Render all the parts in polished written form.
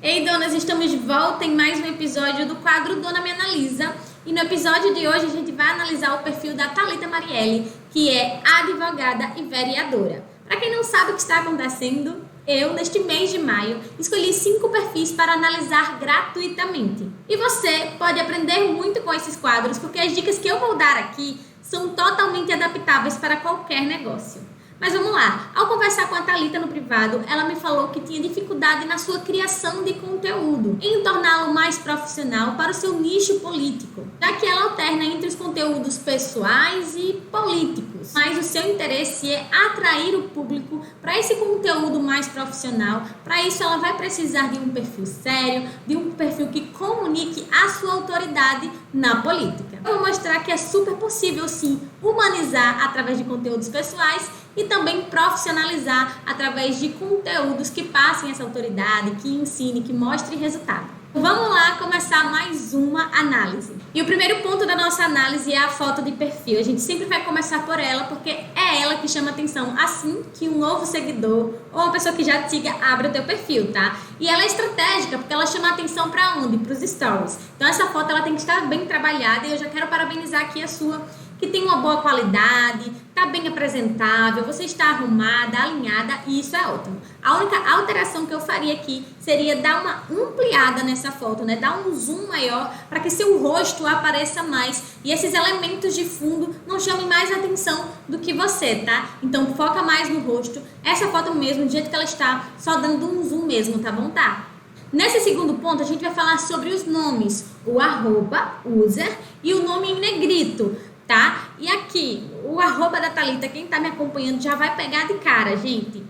Ei, donas, estamos de volta em mais um episódio do quadro Dona Me Analisa. E no episódio de hoje a gente vai analisar o perfil da Thalita Marielle, que é advogada e vereadora. Para quem não sabe o que está acontecendo, eu, neste mês de maio, escolhi 5 perfis para analisar gratuitamente. E você pode aprender muito com esses quadros, porque as dicas que eu vou dar aqui são totalmente adaptáveis para qualquer negócio. Mas vamos lá, ao conversar com a Thalita no privado, ela me falou que tinha dificuldade na sua criação de conteúdo, em torná-lo mais profissional para o seu nicho político, já que ela alterna entre os conteúdos pessoais e políticos. Mas o seu interesse é atrair o público para esse conteúdo mais profissional. Para isso ela vai precisar de um perfil sério, de um perfil que comunique a sua autoridade na política. Eu vou mostrar que é super possível sim humanizar através de conteúdos pessoais e também profissionalizar através de conteúdos que passem essa autoridade, que ensine, que mostre resultado. Vamos lá começar mais uma análise. E o primeiro ponto da nossa análise é a foto de perfil. A gente sempre vai começar por ela, porque é ela que chama atenção assim que um novo seguidor ou uma pessoa que já te siga abre o teu perfil, tá? E ela é estratégica, porque ela chama atenção para onde? Para os stories. Então essa foto ela tem que estar bem trabalhada e eu já quero parabenizar aqui a sua, que tem uma boa qualidade, tá bem apresentável, você está arrumada, alinhada e isso é ótimo. A única alteração que eu faria aqui seria dar uma ampliada nessa foto, né? Dar um zoom maior para que seu rosto apareça mais e esses elementos de fundo não chamem mais atenção do que você, tá? Então foca mais no rosto. Essa foto mesmo, do jeito que ela está, só dando um zoom mesmo, tá bom? Tá? Nesse segundo ponto, a gente vai falar sobre os nomes, o arroba, user e o nome em negrito. Tá? E aqui, o arroba da Thalita, quem tá me acompanhando já vai pegar de cara, gente.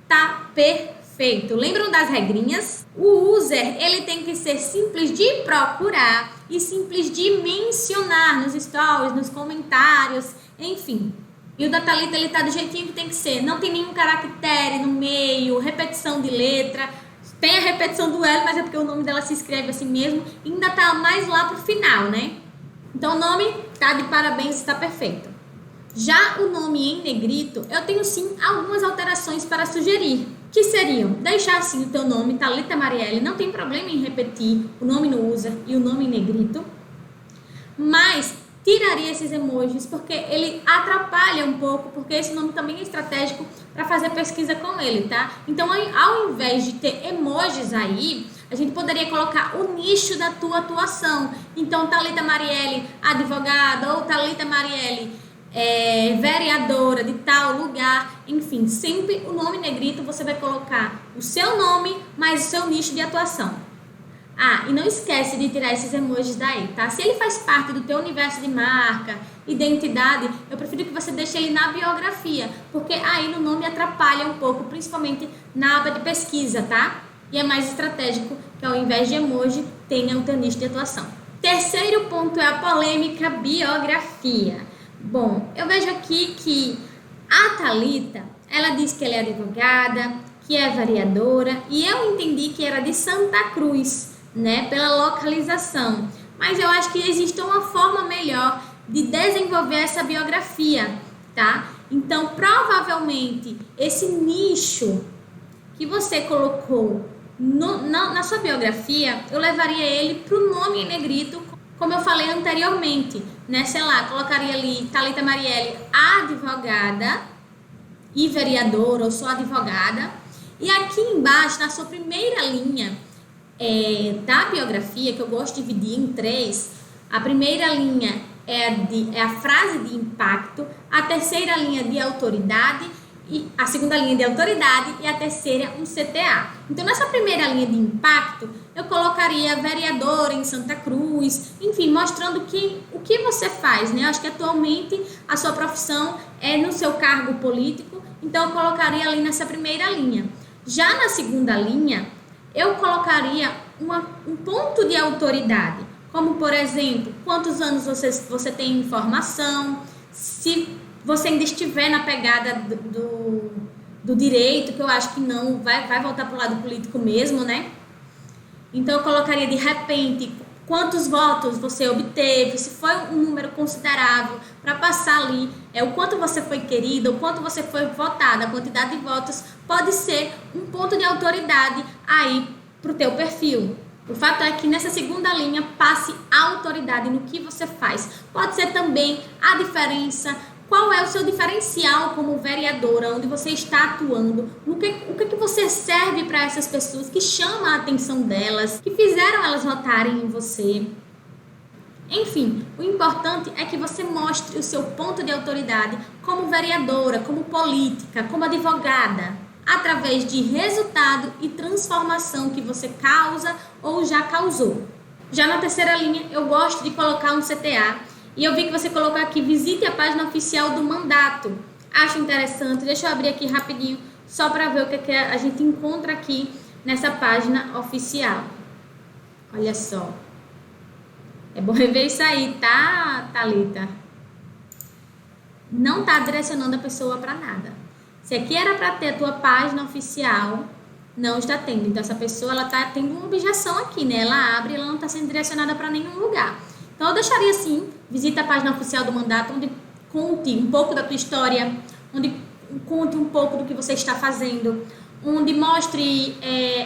Tá perfeito. Lembram das regrinhas? O user, ele tem que ser simples de procurar e simples de mencionar nos stories, nos comentários, enfim. E o da Thalita, ele tá do jeitinho que tem que ser. Não tem nenhum caractere no meio, repetição de letra. Tem a repetição do L, mas é porque o nome dela se escreve assim mesmo. E ainda tá mais lá pro final, né? Então o nome tá de parabéns, está perfeito. Já o nome em negrito, eu tenho sim algumas alterações para sugerir, que seriam deixar assim o teu nome, Thalita Marielle, não tem problema em repetir o nome no user e o nome em negrito, mas tiraria esses emojis porque ele atrapalha um pouco, porque esse nome também é estratégico para fazer pesquisa com ele, tá? Então ao invés de ter emojis aí, a gente poderia colocar o nicho da tua atuação. Então, Thalita Marielle, advogada, ou Thalita Marielle, vereadora de tal lugar. Enfim, sempre o nome negrito você vai colocar o seu nome, mais o seu nicho de atuação. Ah, e não esquece de tirar esses emojis daí, tá? Se ele faz parte do teu universo de marca, identidade, eu prefiro que você deixe ele na biografia, porque aí no nome atrapalha um pouco, principalmente na aba de pesquisa, tá? E é mais estratégico que ao invés de emoji, tenha o teu nicho de atuação. Terceiro ponto é a polêmica biografia. Bom, eu vejo aqui que a Thalita, ela diz que ela é advogada, que é vereadora, e eu entendi que era de Santa Cruz, né, pela localização. Mas eu acho que existe uma forma melhor de desenvolver essa biografia, tá? Então, provavelmente, esse nicho que você colocou na sua biografia, eu levaria ele para o nome em negrito, como eu falei anteriormente, né? Sei lá, colocaria ali Thalita Marielle, advogada e vereadora, ou sou advogada. E aqui embaixo, na sua primeira linha da biografia, que eu gosto de dividir em 3, a primeira linha é a frase de impacto, a terceira linha de autoridade, e a segunda linha de autoridade e a terceira um CTA. Então, nessa primeira linha de impacto, eu colocaria vereadora em Santa Cruz, enfim, mostrando o que você faz, né? Eu acho que atualmente a sua profissão é no seu cargo político, então eu colocaria ali nessa primeira linha. Já na segunda linha, eu colocaria um ponto de autoridade, como, por exemplo, quantos anos você tem em formação, se você ainda estiver na pegada do direito, que eu acho que não, vai voltar para o lado político mesmo, né? Então, eu colocaria de repente quantos votos você obteve, se foi um número considerável para passar ali, o quanto você foi querida, o quanto você foi votada, a quantidade de votos pode ser um ponto de autoridade aí para o teu perfil. O fato é que nessa segunda linha passe autoridade no que você faz. Pode ser também a diferença, qual é o seu diferencial como vereadora, onde você está atuando, o que você serve para essas pessoas, que chama a atenção delas, que fizeram elas notarem em você. Enfim, o importante é que você mostre o seu ponto de autoridade como vereadora, como política, como advogada, através de resultado e transformação que você causa ou já causou. Já na terceira linha, eu gosto de colocar um CTA, e eu vi que você colocou aqui, visite a página oficial do mandato. Acho interessante, deixa eu abrir aqui rapidinho, só para ver o que a gente encontra aqui nessa página oficial. Olha só. É bom rever isso aí, tá, Thalita? Não tá direcionando a pessoa para nada. Se aqui era para ter a tua página oficial, não está tendo. Então, essa pessoa, ela tá tendo uma objeção aqui, né? Ela abre e ela não está sendo direcionada para nenhum lugar. Então, eu deixaria assim, visita a página oficial do mandato, onde conte um pouco da tua história, onde conte um pouco do que você está fazendo, onde mostre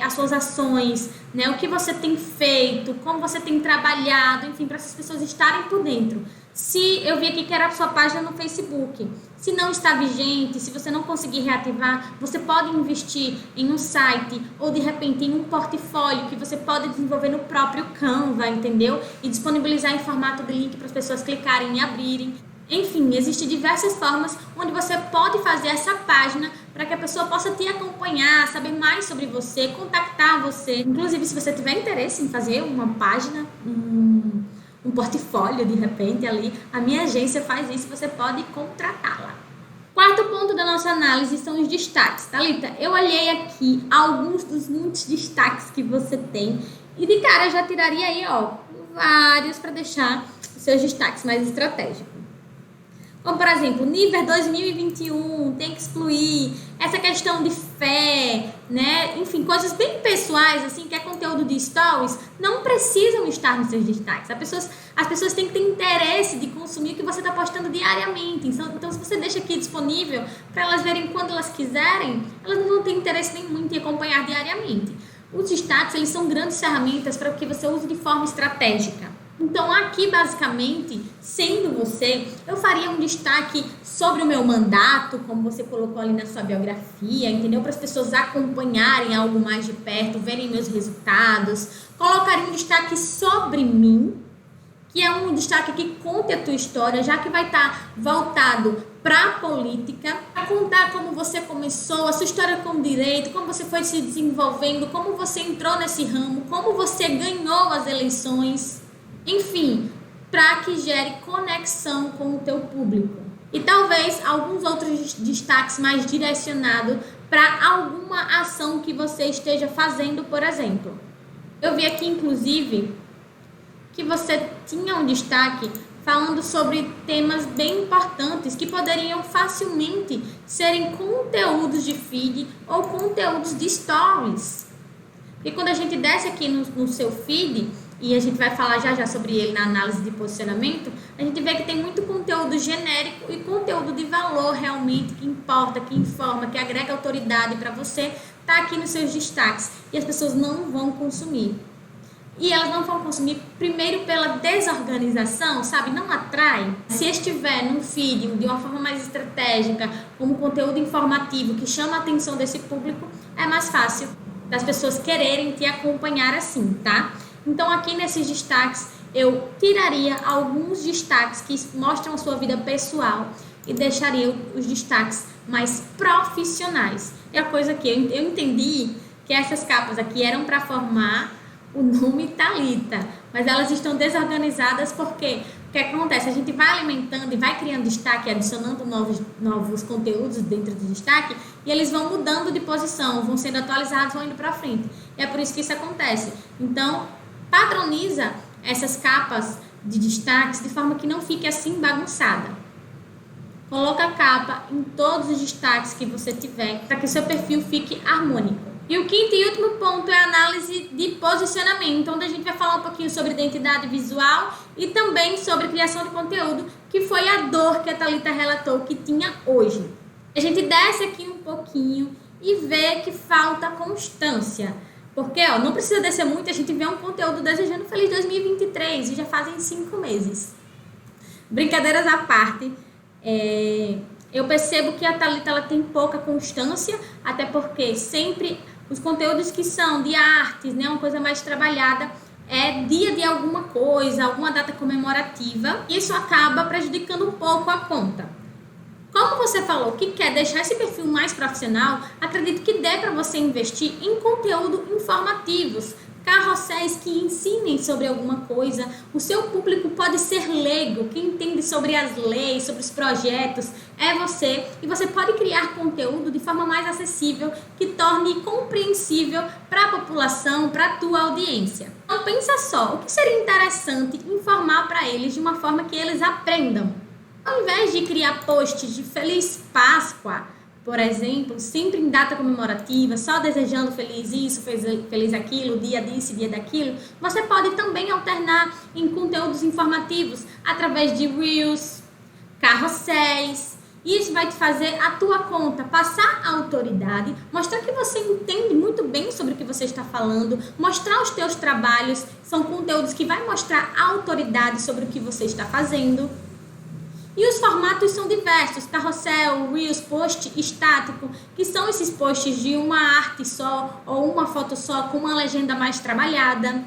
as suas ações, né? O que você tem feito, como você tem trabalhado, enfim, para essas pessoas estarem por dentro. Se eu vi aqui que era a sua página no Facebook, se não está vigente, se você não conseguir reativar, você pode investir em um site ou de repente em um portfólio que você pode desenvolver no próprio Canva, entendeu? E disponibilizar em formato de link para as pessoas clicarem e abrirem. Enfim, existem diversas formas onde você pode fazer essa página para que a pessoa possa te acompanhar, saber mais sobre você, contactar você. Inclusive, se você tiver interesse em fazer uma página, um portfólio, de repente, ali, a minha agência faz isso, você pode contratá-la. Quarto ponto da nossa análise são os destaques. Thalita, eu olhei aqui alguns dos muitos destaques que você tem e de cara eu já tiraria aí, vários para deixar os seus destaques mais estratégicos. Como, por exemplo, nível 2021, tem que excluir, essa questão de fé, né? Enfim, coisas bem pessoais, assim, que é conteúdo de stories, não precisam estar nos seus destaques. As pessoas têm que ter interesse de consumir o que você está postando diariamente. Então, se você deixa aqui disponível para elas verem quando elas quiserem, elas não vão ter interesse nenhum em te acompanhar diariamente. Os destaques, eles são grandes ferramentas para que você use de forma estratégica. Então, aqui, basicamente, sendo você, eu faria um destaque sobre o meu mandato, como você colocou ali na sua biografia, entendeu? Para as pessoas acompanharem algo mais de perto, verem meus resultados. Colocaria um destaque sobre mim, que é um destaque que conte a tua história, já que vai estar voltado para a política, a contar como você começou, a sua história com o direito, como você foi se desenvolvendo, como você entrou nesse ramo, como você ganhou as eleições. Enfim, para que gere conexão com o teu público. E talvez alguns outros destaques mais direcionados para alguma ação que você esteja fazendo, por exemplo. Eu vi aqui, inclusive, que você tinha um destaque falando sobre temas bem importantes que poderiam facilmente serem conteúdos de feed ou conteúdos de stories. E quando a gente desce aqui no seu feed, e a gente vai falar já sobre ele na análise de posicionamento, a gente vê que tem muito conteúdo genérico e conteúdo de valor realmente, que importa, que informa, que agrega autoridade para você, tá aqui nos seus destaques. E as pessoas não vão consumir. E elas não vão consumir, primeiro, pela desorganização, sabe? Não atrai. Se estiver num feed de uma forma mais estratégica, como conteúdo informativo que chama a atenção desse público, é mais fácil das pessoas quererem te acompanhar assim, tá? Então, aqui nesses destaques, eu tiraria alguns destaques que mostram a sua vida pessoal e deixaria os destaques mais profissionais. É a coisa que eu entendi que essas capas aqui eram para formar o nome Thalita, mas elas estão desorganizadas porque o que acontece? A gente vai alimentando e vai criando destaque, adicionando novos conteúdos dentro do destaque e eles vão mudando de posição, vão sendo atualizados, vão indo para frente. E é por isso que isso acontece. Então, padroniza essas capas de destaques de forma que não fique assim bagunçada. Coloca a capa em todos os destaques que você tiver para que o seu perfil fique harmônico. E o quinto e último ponto é a análise de posicionamento, onde a gente vai falar um pouquinho sobre identidade visual e também sobre criação de conteúdo, que foi a dor que a Thalita relatou que tinha hoje. A gente desce aqui um pouquinho e vê que falta constância. Porque, não precisa descer muito, a gente vê um conteúdo desejando feliz 2023 e já fazem 5 meses. Brincadeiras à parte, eu percebo que a Thalita ela tem pouca constância, até porque sempre os conteúdos que são de artes, né, uma coisa mais trabalhada, é dia de alguma coisa, alguma data comemorativa, e isso acaba prejudicando um pouco a conta. Como você falou que quer deixar esse perfil mais profissional, acredito que dê para você investir em conteúdo informativos, carrosséis que ensinem sobre alguma coisa. O seu público pode ser leigo, quem entende sobre as leis, sobre os projetos, é você. E você pode criar conteúdo de forma mais acessível, que torne compreensível para a população, para a tua audiência. Então pensa só, o que seria interessante informar para eles de uma forma que eles aprendam? Ao invés de criar posts de Feliz Páscoa, por exemplo, sempre em data comemorativa, só desejando feliz isso, feliz aquilo, dia disso, dia daquilo, você pode também alternar em conteúdos informativos através de Reels, carrosséis. Isso vai te fazer a tua conta passar a autoridade, mostrar que você entende muito bem sobre o que você está falando, mostrar os teus trabalhos, são conteúdos que vai mostrar a autoridade sobre o que você está fazendo. E os formatos são diversos, carrossel, reels, post estático, que são esses posts de uma arte só ou uma foto só com uma legenda mais trabalhada.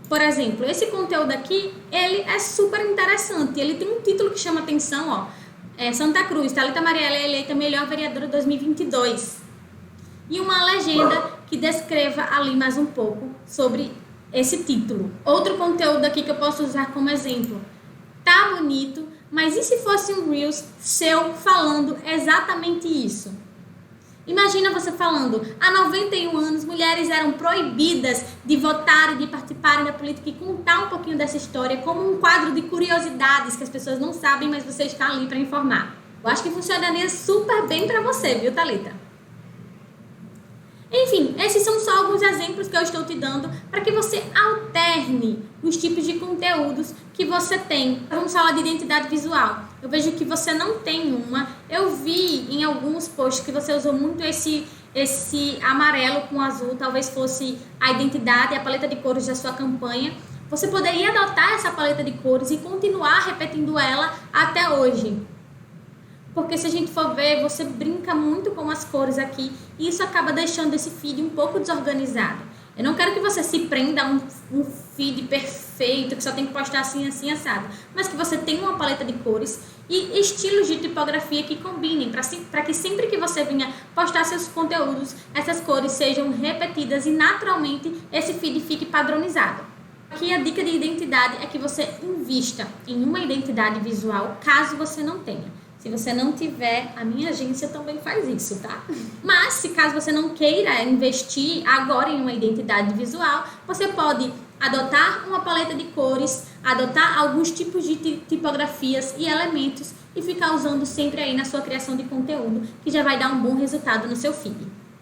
Por exemplo, esse conteúdo aqui, ele é super interessante, ele tem um título que chama atenção, Santa Cruz, Thalita Marielle é eleita melhor vereadora 2022. E uma legenda que descreva ali mais um pouco sobre esse título. Outro conteúdo aqui que eu posso usar como exemplo, tá bonito, mas e se fosse um Reels seu falando exatamente isso? Imagina você falando, há 91 anos mulheres eram proibidas de votar e de participarem da política e contar um pouquinho dessa história como um quadro de curiosidades que as pessoas não sabem, mas você está ali para informar. Eu acho que funcionaria super bem para você, viu, Thalita? Enfim, esses são só alguns exemplos que eu estou te dando para que você alterne os tipos de conteúdos que você tem. Vamos falar de identidade visual. Eu vejo que você não tem uma. Eu vi em alguns posts que você usou muito esse amarelo com azul, talvez fosse a identidade, a paleta de cores da sua campanha. Você poderia adotar essa paleta de cores e continuar repetindo ela até hoje. Porque se a gente for ver, você brinca muito com as cores aqui e isso acaba deixando esse feed um pouco desorganizado. Eu não quero que você se prenda a um feed perfeito, que só tem que postar assim, assim, assado. Mas que você tenha uma paleta de cores e estilos de tipografia que combinem, para que sempre que você venha postar seus conteúdos, essas cores sejam repetidas e naturalmente esse feed fique padronizado. Aqui a dica de identidade é que você invista em uma identidade visual, caso você não tenha. Se você não tiver, a minha agência também faz isso, tá? Mas, se caso você não queira investir agora em uma identidade visual, você pode adotar uma paleta de cores, adotar alguns tipos de tipografias e elementos e ficar usando sempre aí na sua criação de conteúdo, que já vai dar um bom resultado no seu feed.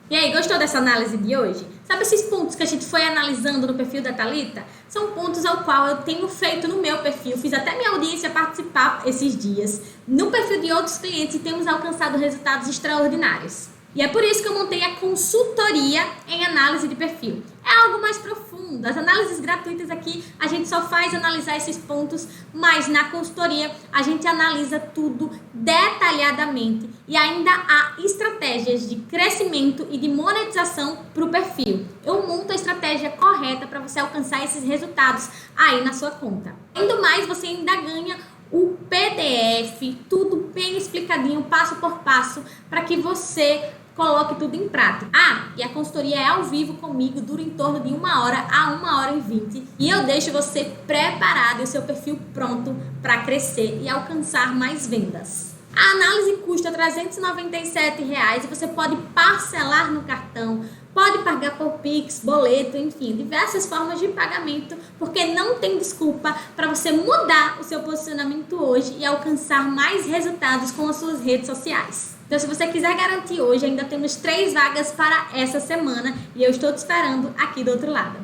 E aí, gostou dessa análise de hoje? Sabe esses pontos que a gente foi analisando no perfil da Thalita? São pontos ao qual eu tenho feito no meu perfil. Fiz até minha audiência participar esses dias no perfil de outros clientes e temos alcançado resultados extraordinários. E é por isso que eu montei a consultoria em análise de perfil. É algo mais profundo. As análises gratuitas aqui, a gente só faz analisar esses pontos, mas na consultoria a gente analisa tudo detalhadamente. E ainda há estratégias de crescimento e de monetização para o perfil. Eu monto a estratégia correta para você alcançar esses resultados aí na sua conta. Além do mais, você ainda ganha o PDF, tudo bem explicadinho, passo por passo, para que você coloque tudo em prática. E a consultoria é ao vivo comigo, dura em torno de 1 hora a 1h20 e eu deixo você preparado e o seu perfil pronto para crescer e alcançar mais vendas. A análise custa R$ 397 e você pode parcelar no cartão, pode pagar por Pix, boleto, enfim, diversas formas de pagamento, porque não tem desculpa para você mudar o seu posicionamento hoje e alcançar mais resultados com as suas redes sociais. Então, se você quiser garantir hoje, ainda temos 3 vagas para essa semana e eu estou te esperando aqui do outro lado.